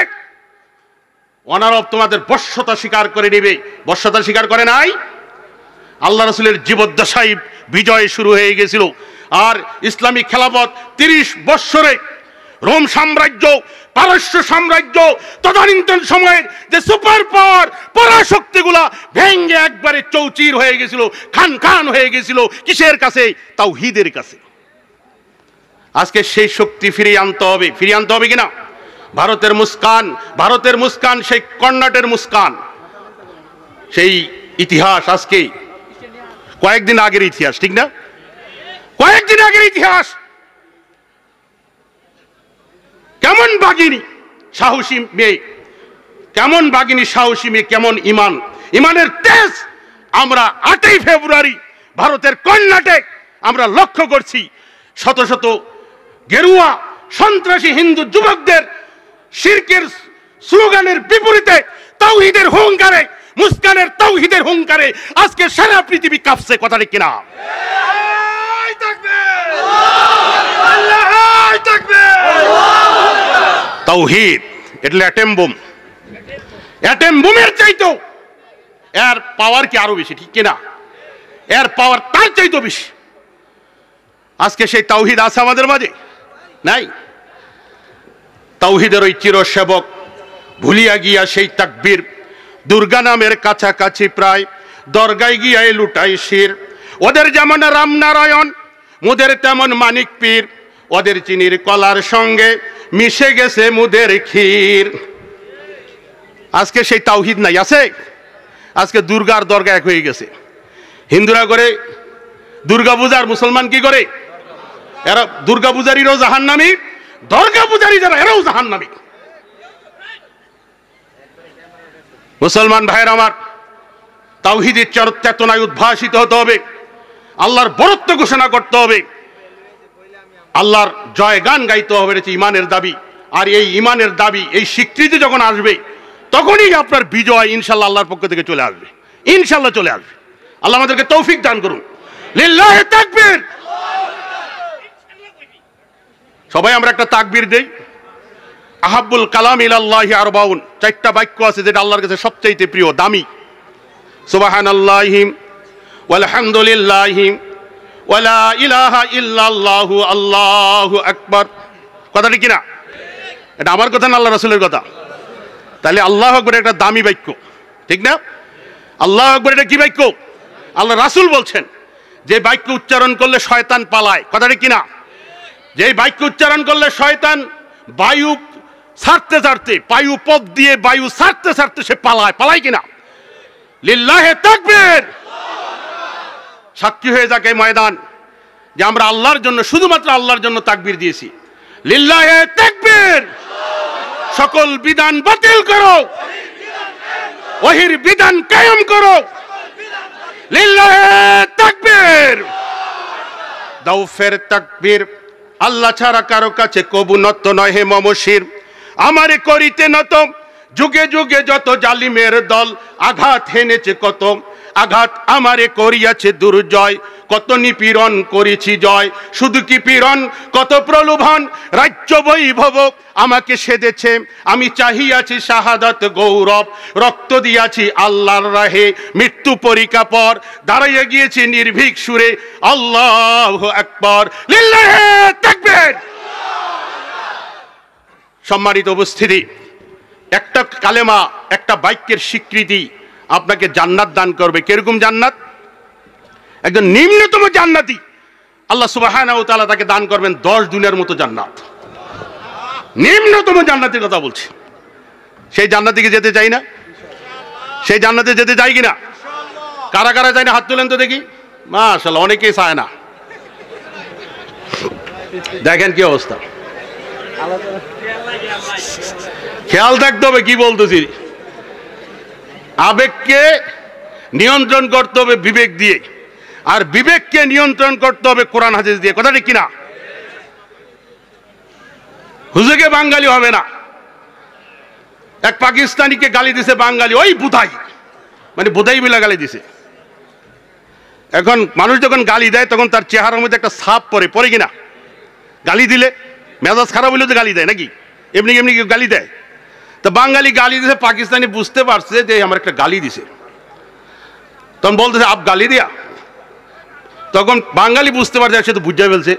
অনারব তোমাদের বশ্যতা স্বীকার করে নেবে। বশ্যতা স্বীকার করে নাই। আল্লাহ রাসূলের জীবদ্দশায় বিজয় শুরু হয়ে গেছিল, আর ইসলামী খেলাফত 30 বৎসরে রোম সাম্রাজ্য, পারস্য সাম্রাজ্য, তদানীন্তন সময়ের যে সুপার পাওয়ার পরাশক্তিগুলা ভেঙ্গে একবারে চৌচির হয়ে গেছিল, খান খান হয়ে গেছিল। কিসের কাছে? তাওহীদের কাছে। আজকে সেই শক্তি ফিরিয়ে আনতে হবে। ফিরিয়ে আনতে হবে কিনা? ভারতের মুস্কান, ভারতের মুস্কান, সেই কর্ণাটের মুস্কান, সেই ইতিহাস আজকে কয়েকদিন আগের ইতিহাস, ঠিক না? কয়েকদিন আগের ইতিহাস। কেমন বাগিনী সাহসী মেয়ে, কেমন বাগিনী সাহসী মেয়ে, কেমন ইমান, ইমানের তেজ। আমরা 8ই ফেব্রুয়ারি ভারতের কর্ণাটক আমরা লক্ষ্য করছি শত শত গেরুয়া সন্ত্রাসী হিন্দু যুবকদের শিরকের স্লোগানের বিপরীতে তাওহীদের হুঙ্কারে, মুস্কানের তাওহীদের হুঙ্কারে আজকে সারা পৃথিবী কাঁপছে। কথা ঠিক কিনা? তাওহীদ এটা অ্যাটম বোম, অ্যাটম বোমের চাইতো এর পাওয়ার কি আরো বেশি, ঠিক কিনা? এর পাওয়ার তার চাইতো বেশি। আজকে সেই তাওহীদ আছে আমাদের মাঝে? নাই। তাওহীদের ওই চিরসেবক ভুলিয়া গিয়া সেই তাকবীর, দুর্গা নামের কাছাকাছি প্রায় দরগায় গিয়াই লুটাই শির। ওদের যেমন রামনারায়ণ, মুদের তেমন মানিক পীর, ওদের চিনির কলার সঙ্গে মিশে গেছে মুদের ক্ষীর। আজকে সেই তাওহীদ নাই, আছে? আজকে দুর্গার দরগা এক হয়ে গেছে। হিন্দুরা করে দুর্গা পূজার, মুসলমান কি করে? এরা দুর্গা পূজারীরাও জাহান্নামী, দরগা পূজারী যারা এরাও জাহান্নামী। মুসলমান ভাইয়ের আমার, তাওহীদের চেতনায় উদ্ভাসিত হতে হবে, আল্লাহর বরত্ব ঘোষণা করতে হবে, আল্লাহর জয়গান গাইতে হবে। এটা ইমানের দাবি। আর এই ইমানের দাবি, এই স্বীকৃতি যখন আসবে তখনই আপনার বিজয় ইনশাআল্লাহ আল্লাহর পক্ষ থেকে চলে আসবে, ইনশাআল্লাহ চলে আসবে। আল্লাহ আমাদেরকে তৌফিক দান করুন। লিল্লাহি তাকবীর। সবাই আমরা একটা তাকবীর দেই। আহাব্বুল কালাম ইলাল্লাহি আরবাউন, 4টা বাক্য আছে যেটা আল্লাহর কাছে সবচেয়ে প্রিয়, দামি। সুবহানাল্লাহি ওয়াল হামদুলিল্লাহি ওয়ালা ইলাহা ইল্লাল্লাহু আল্লাহু আকবার। কথা ঠিক কিনা? এটা আমার কথা না, আল্লাহ রাসূলের কথা। তাহলে আল্লাহু আকবার একটা দামি বাক্য, ঠিক না? আল্লাহু আকবার এটা কি বাক্য? আল্লাহ রাসূল বলছেন যে বাক্য উচ্চারণ করলে শয়তান পালায়। কথা ঠিক কিনা? যে বাক্য উচ্চারণ করলে শয়তান বায়ু ছাড়তে ছাড়তে, বায়ু পথ দিয়ে বায়ু ছাড়তে ছাড়তে সে পালায়। পালায় কিনা? লিল্লাহি তাকবীর। সাক্ষী হয়ে যাক এই ময়দান যে আমরা আল্লাহর জন্য, শুধুমাত্র আল্লাহর জন্য তাকবীর দিয়েছি। লিল্লাহি তাকবীর। সকল বিধান বাতিল করো, ওহির বিধান কায়েম করো। লিল্লাহি তাকবীর। দাও ফের তাকবীর। আল্লাহ ছাড়া কারো কাছে কবু নত নয় হে মমশির। আমারে করিতে নত যুগে যুগে যত জালিমের দল, আঘাত হেনেছে কত, আঘাত আমারে করিয়াছে দুর্জয়। কত নিপীড়ন করেছি জয়, শুধু কি পীড়ন কত প্রলোভন। রাজ্য বৈভব আমাকে সেধেছে, আমি চাহিয়াছি শাহাদাত গৌরব। রক্ত দিয়াছি আল্লাহর রাহে, মৃত্যু পরীক্ষা পর দাঁড়াইয়া গিয়েছি নির্ভীক সুরে। আল্লাহু আকবার। লিল্লাহি তাকবীর। সম্মানিত উপস্থিতি, একটা কালেমা, একটা বাক্যের স্বীকৃতি আপনাকে জান্নাত দান করবে। কিরকম জান্নাত? একজন নিম্নতম জান্নাতি আল্লাহ সুবহানাহু ওয়া তাআলা তাকে দান করবেন 10 দুনিয়ার মতো জান্নাত। নিম্নতম জান্নাতের কথা বলছি। সেই জান্নাতিকে যেতে চাই না? সেই জান্নাতে যেতে চাই কিনা? কারা কারা চাই না হাত তুলেন তো দেখি। মাশাআল্লাহ, অনেকেই চায় না। দেখেন কি অবস্থা। খেয়াল থাকতে হবে কি বলতেছি। আবেগকে নিয়ন্ত্রণ করতে হবে বিবেক দিয়ে, আর বিবেককে নিয়ন্ত্রণ করতে হবে কোরআন হাদিস দিয়ে। কথা ঠিক কিনা? হুজুরকে বাঙালি হবে না। এক পাকিস্তানিকে গালি দিছে বাঙালি, ওই বুধাই, মানে বুধাই বিলা গালি দিছে। এখন মানুষ যখন গালি দেয় তখন তার চেহারার মধ্যে একটা ছাপ পড়ে, পড়ে কিনা? গালি দিলে মেজাজ খারাপ হইলে তো গালি দেয় নাকি? এমনি এমনি গালি দেয়। তো বাঙালি গালি দিছে, পাকিস্তানি বুঝতে পারছে যে আমার একটা গালি দিছে, তখন বলতেছে আপ গালি দিয়া। তখন বাঙালি বুঝতে পারছে সে তো বুঝাই ফেলছে,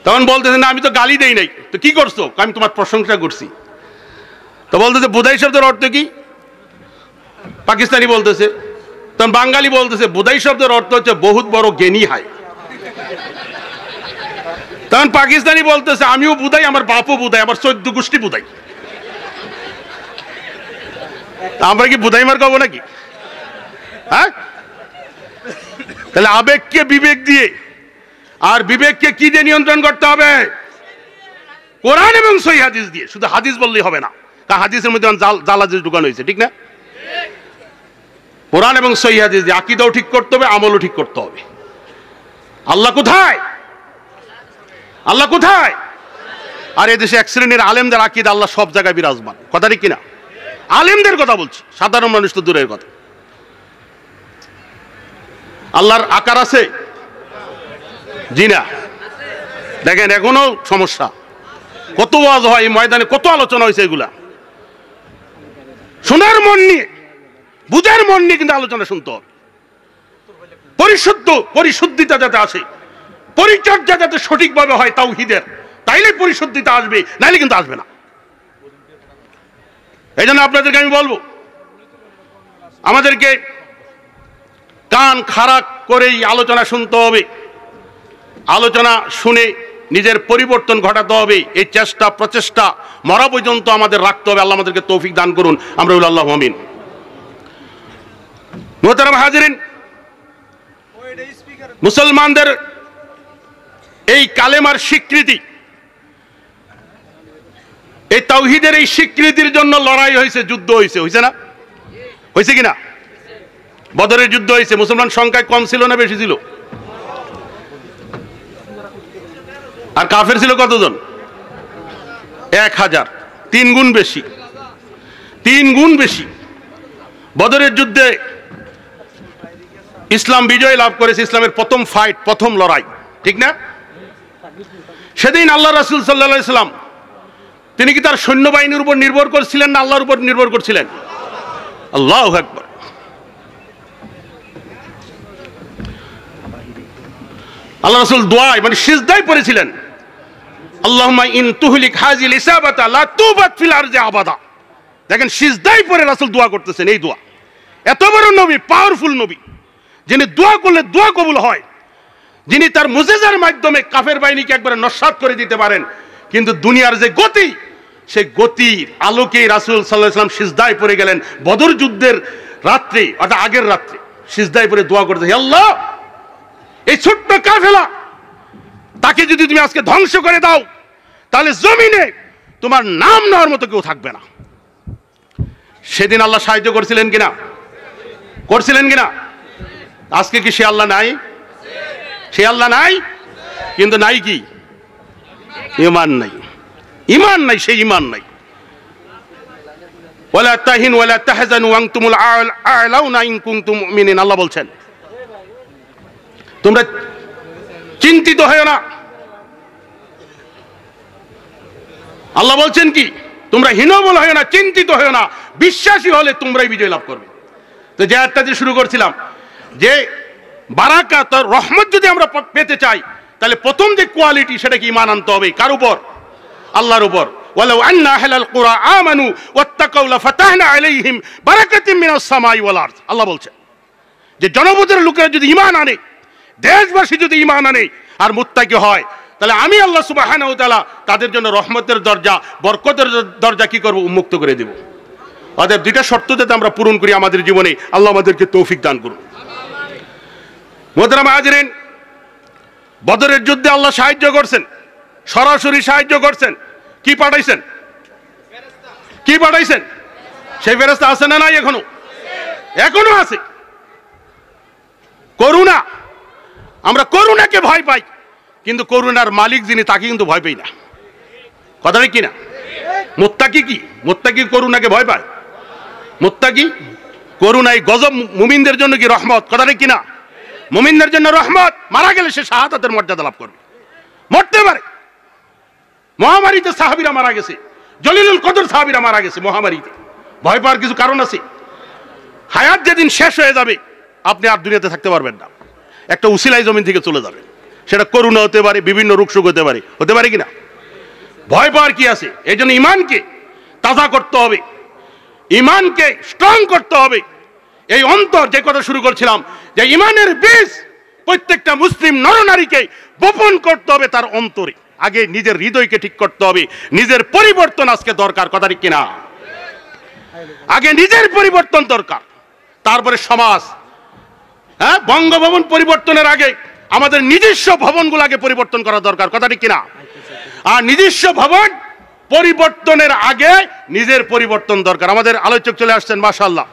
তখন বলতেছে না আমি তো গালি দেই নাই। তো কি করছো? আমি তোমার প্রশংসা করছি। তো বলতেছে বুধাই শব্দের অর্থ কি? পাকিস্তানি বলতেছে। তখন বাঙালি বলতেছে বুধাই শব্দের অর্থ হচ্ছে বহুত বড় জ্ঞানী হয়। তখন পাকিস্তানি বলতেছে আমিও বুধাই, আমার বাপও বুধাই, আমার 14 গোষ্ঠী বুধাই। আমরা কি বুধাই মার খাবো নাকি? হ্যাঁ? তাহলে আবেগকে বিবেক দিয়ে, আর বিবেককে কি দিয়ে নিয়ন্ত্রণ করতে হবে? কোরআন এবং সহিহ হাদিস দিয়ে, শুধু হাদিস বললেই হবে না, কারণ হাদিসের মধ্যে জাল হাদিস ঢুকানো হয়েছে, ঠিক না? কোরআন এবং সহিহ হাদিস দিয়ে আকীদাও ঠিক করতে হবে, আমলও ঠিক করতে হবে। আল্লাহ কোথায়? আল্লাহ কোথায়? আর এই দেশে এক শ্রেণীর আলেমদের আকীদা আল্লাহ সব জায়গায় বিরাজমান, কথা ঠিক কিনা? আলেমদের কথা বলছি, সাধারণ মানুষ তো দূরের কথা। আল্লাহর আকার আছে? জি না। দেখেন এখনো সমস্যা, কত ওয়াজ হয় এই ময়দানে, কত আলোচনা হয়েছে, এগুলা শোনার মন নিয়ে, বুঝার মন নিয়ে কিন্তু আলোচনা শুনতে হবে। পরিশুদ্ধিতা যাতে আসে, পরিচর্যা যাতে সঠিকভাবে হয় তাওহীদের, তাইলে পরিশুদ্ধিতা আসবে, নাইলে কিন্তু আসবে না। এই জন্য আপনাদেরকে আমি বলবো, আমাদেরকে কান খাড়া করেই আলোচনা শুনতে হবে, আলোচনা শুনে নিজের পরিবর্তন ঘটাতে হবে। এই চেষ্টা প্রচেষ্টা মরা পর্যন্ত আমাদের রাখতে হবে। আল্লাহ আমাদেরকে তৌফিক দান করুন, আমরা বলি আল্লাহু আমিন। মুহতারাম হাজিরিন, মুসলমানদের এই কালেমার স্বীকৃতি, এই তাওহীদের এই স্বীকৃতির জন্য লড়াই হয়েছে, যুদ্ধ হয়েছে, হয়েছে না? হয়েছে কিনা? বদরের যুদ্ধ হয়েছে। মুসলমান সংখ্যায় কম ছিল না বেশি ছিল? আর কাফের ছিল কতজন? 1000, 3 গুণ বেশি, 3 গুণ বেশি। বদরের যুদ্ধে ইসলাম বিজয় লাভ করেছে, ইসলামের প্রথম ফাইট, প্রথম লড়াই, ঠিক না? সেদিন আল্লাহ রাসূল সাল্লাল্লাহু আলাইহি সাল্লাম তিনি কি তার সৈন্যবাহিনীর উপর নির্ভর করছিলেন না আল্লাহর উপর নির্ভর করছিলেন? আল্লাহু আকবার। আল্লাহ রাসূল দোয়ায় মানে সিজদায় পড়েছিলেন, আল্লাহুম্মা ইন তুহলিক হাযিল ইসাবাতা লা তুবাত ফিল আরজি আবাদা। দেখেন সিজদায় পড়ে রাসূল দোয়া করতেছেন, এই দোয়া। এত বড় নবী, পাওয়ারফুল নবী, যিনি দোয়া করলে দোয়া কবুল হয়, যিনি তার মুজিজার মাধ্যমে কাফের বাহিনীকে একবারে নস্যাৎ করে দিতে পারেন, কিন্তু দুনিয়ার যে গতি, সেই গতির আলোকে রাসূল সাল্লাল্লাহু আলাইহি ওয়াসাল্লাম সিজদায় পড়ে গেলেন। বদর যুদ্ধের রাত্রে, অর্থাৎ আগের রাত্রে সিজদায় পড়ে দোয়া করতে, হে আল্লাহ, এই ছোট্ট কাফেলা, তাকে যদি তুমি আজকে ধ্বংস করে দাও, তাহলে জমিনে তোমার নাম নেওয়ার মতো কেউ থাকবে না। সেদিন আল্লাহ সাহায্য করছিলেন কিনা? করছিলেন কিনা? আজকে কি সে আল্লাহ নাই? সে আল্লাহ নাই, কিন্তু নাই কি? ঈমান নাই। ঈমান নাই, সেই ঈমান নাই। ওয়ালা তাহিন ওয়ালা তাহজানু ওয়া আনতুমুল আ'লাউনা ইন কুনতুম মুমিনিন। আল্লাহ বলছেন তোমরা চিন্তিত হয়ো না। আল্লাহ বলছেন কি? তোমরা হীনবল হয়ো না, চিন্তিত হয়ো না, বিশ্বাসী হলে তোমরাই বিজয় লাভ করবে। তো যে আয়াতটা দিয়ে শুরু করছিলাম, যে বারাকাত আর রহমত যদি আমরা পেতে চাই, তাহলে প্রথম যে কোয়ালিটি, সেটা কি? ঈমান আনতে হবে। কার উপর? আল্লাহর উপর। ওয়ালাউ আন্না আহলাল কুরা আমানু ওয়াত্তাকাউ লাফাতাহনা আলাইহিম বারাকাতিম মিনাস সামাই ওয়াল আরদ। আল্লাহ বলছেন যে জনপদের লোকেরা যদি ঈমান আনে, দেশবাসী যদি ঈমান আনে আর মুত্তাকি হয়, তাহলে আমি আল্লাহ সুবহানাহু ওয়া তাআলা তাদের জন্য রহমতের দরজা, বরকতের দরজা কি করব? উন্মুক্ত করে দেব। অতএব দুইটা শর্ত যাতে আমরা পূরণ করি আমাদের জীবনে, আল্লাহ আমাদেরকে তৌফিক দান করুন। মুহতারাম হাজিরিন, বদরের যুদ্ধে আল্লাহ সাহায্য করছেন, সরাসরি সাহায্য করছেন। কি পাঠাইছেন? কি পাঠাইছেন? সেই ফেরেশতা আছে না নাই? এখনো এখনো আছে। করুণা, আমরা করুণাকে ভয় পাই, কিন্তু করুণার মালিক যিনি, তাকে কিন্তু ভয় পাই না। কথা ঠিক কিনা? মুত্তাকি কি? মুত্তাকি করুণাকে ভয় পায়? মুত্তাকি করুণাই গজব, মুমিনদের জন্য কি রহমত? কথা ঠিক কিনা? মুমিনদের জন্য রহমত। মারা গেলে সে শাহাদাতের মর্যাদা লাভ করবে, মরতে পারে। মহামারীতে সাহাবীরা মারা গেছে, জলিলুল কদর সাহাবীরা মারা গেছে মহামারীতে। ভয় পাওয়ার কিছু কারণ আছে? হায়াত যেদিন শেষ হয়ে যাবে, আপনি আর দুনিয়াতে থাকতে পারবেন না, একটা উসিলাই জমিন থেকে চলে যাবে। সেটা করুণা হতে পারে, বিভিন্ন রোগশোক হতে পারে, হতে পারে কিনা? ভয় পাওয়ার কি আছে? এই জন্য ইমানকে তাজা করতে হবে, ইমানকে স্ট্রং করতে হবে। এই অন্তর, যে কথা শুরু করছিলাম, যে ইমানের বীজ প্রত্যেকটা মুসলিম নরনারীকে বপন করতে হবে তার অন্তরে। আগে নিজের হৃদয়কে ঠিক করতে হবে, নিজের পরিবর্তন আজকে দরকার। কথা ঠিক কিনা? আগে নিজের পরিবর্তন দরকার, তারপরে সমাজ। হ্যাঁ, বঙ্গভবন পরিবর্তনের আগে আমাদের নিজস্ব ভবনগুলো আগে পরিবর্তন করা দরকার। কথা ঠিক কিনা? আর নিজস্ব ভবন পরিবর্তনের আগে নিজের পরিবর্তন দরকার। আমাদের আলোচক চলে আসছেন, মাশাআল্লাহ।